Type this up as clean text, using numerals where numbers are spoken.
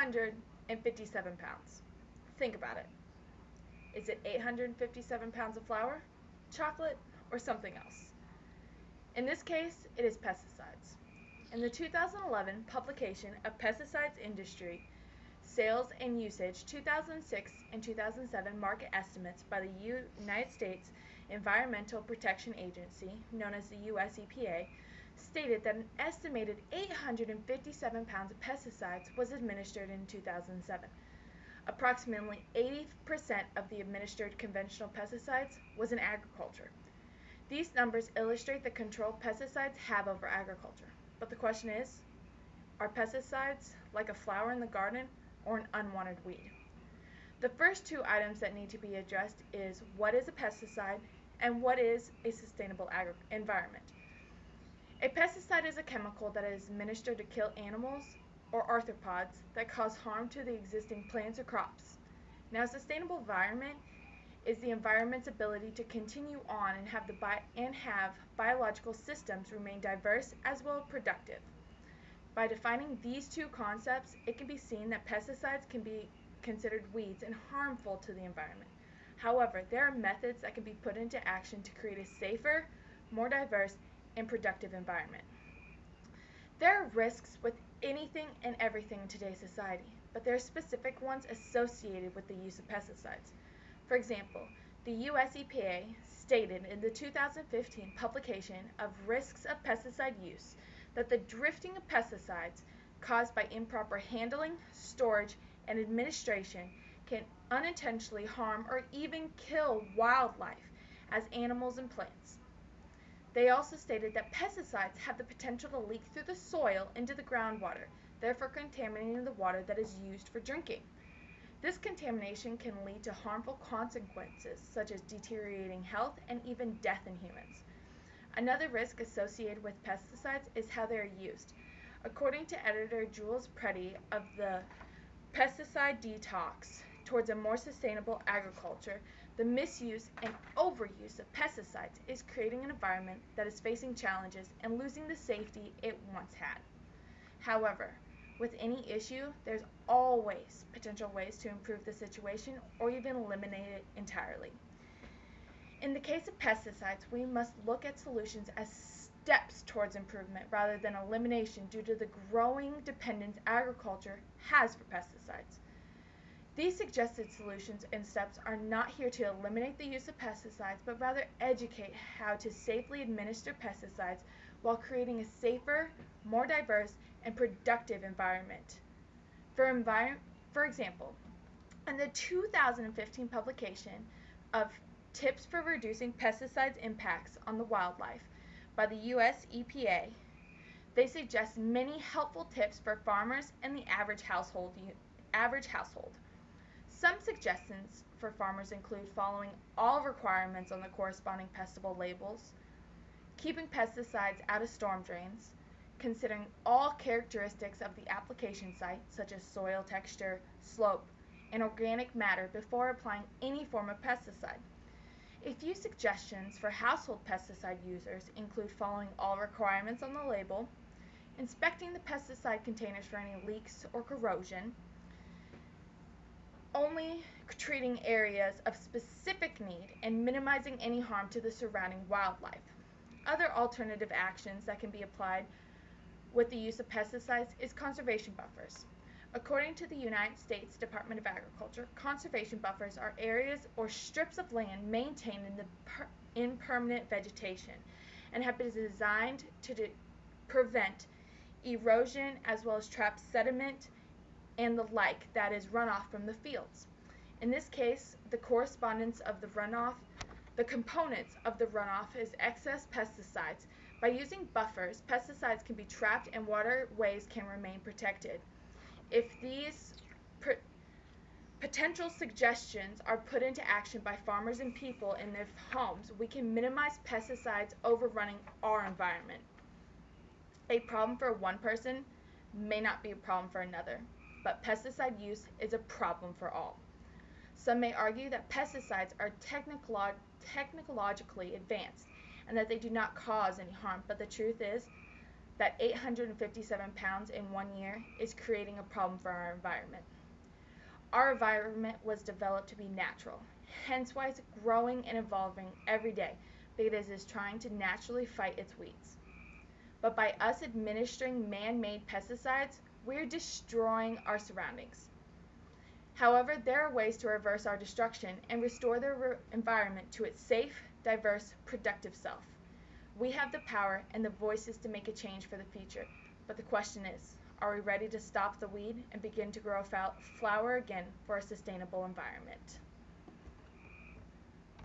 857 pounds. Think about it. Is it 857 pounds of flour, chocolate, or something else? In this case, it is pesticides. In the 2011 publication of Pesticides Industry, Sales and Usage 2006 and 2007 market estimates by the United States Environmental Protection Agency, known as the US EPA, stated that an estimated 857 pounds of pesticides was administered in 2007. Approximately 80% of the administered conventional pesticides was in agriculture. These numbers illustrate the control pesticides have over agriculture. But the question is, are pesticides like a flower in the garden or an unwanted weed? The first two items that need to be addressed is what is a pesticide and what is a sustainable environment. A pesticide is a chemical that is administered to kill animals or arthropods that cause harm to the existing plants or crops. Now, a sustainable environment is the environment's ability to continue on and have biological systems remain diverse as well as productive. By defining these two concepts, it can be seen that pesticides can be considered weeds and harmful to the environment. However, there are methods that can be put into action to create a safer, more diverse, and productive environment. There are risks with anything and everything in today's society, but there are specific ones associated with the use of pesticides. For example, the US EPA stated in the 2015 publication of Risks of Pesticide Use that the drifting of pesticides caused by improper handling, storage, and administration can unintentionally harm or even kill wildlife as animals and plants. They also stated that pesticides have the potential to leak through the soil into the groundwater, therefore contaminating the water that is used for drinking. This contamination can lead to harmful consequences such as deteriorating health and even death in humans. Another risk associated with pesticides is how they are used. According to editor Jules Preddy of the Pesticide Detox Towards a More Sustainable Agriculture, the misuse and overuse of pesticides is creating an environment that is facing challenges and losing the safety it once had. However, with any issue, there's always potential ways to improve the situation or even eliminate it entirely. In the case of pesticides, we must look at solutions as steps towards improvement rather than elimination due to the growing dependence agriculture has for pesticides. These suggested solutions and steps are not here to eliminate the use of pesticides, but rather educate how to safely administer pesticides while creating a safer, more diverse, and productive environment. For example, in the 2015 publication of Tips for Reducing Pesticides Impacts on the Wildlife by the US EPA, they suggest many helpful tips for farmers and the average household. Some suggestions for farmers include following all requirements on the corresponding pesticide labels, keeping pesticides out of storm drains, considering all characteristics of the application site, such as soil texture, slope, and organic matter before applying any form of pesticide. A few suggestions for household pesticide users include following all requirements on the label, inspecting the pesticide containers for any leaks or corrosion, only treating areas of specific need, and minimizing any harm to the surrounding wildlife. Other alternative actions that can be applied with the use of pesticides is conservation buffers. According to the United States Department of Agriculture, conservation buffers are areas or strips of land maintained in permanent vegetation and have been designed to prevent erosion as well as trap sediment and the like, that is runoff from the fields. In this case, the components of the runoff is excess pesticides. By using buffers, pesticides can be trapped and waterways can remain protected. If these potential suggestions are put into action by farmers and people in their homes, we can minimize pesticides overrunning our environment. A problem for one person may not be a problem for another, but pesticide use is a problem for all. Some may argue that pesticides are technologically advanced and that they do not cause any harm, but the truth is, that 857 pounds in 1 year is creating a problem for our environment. Our environment was developed to be natural, hence why it's growing and evolving every day because it is trying to naturally fight its weeds. But by us administering man-made pesticides, we are destroying our surroundings. However, there are ways to reverse our destruction and restore the environment to its safe, diverse, productive self. We have the power and the voices to make a change for the future, but the question is, are we ready to stop the weed and begin to grow a flower again for a sustainable environment?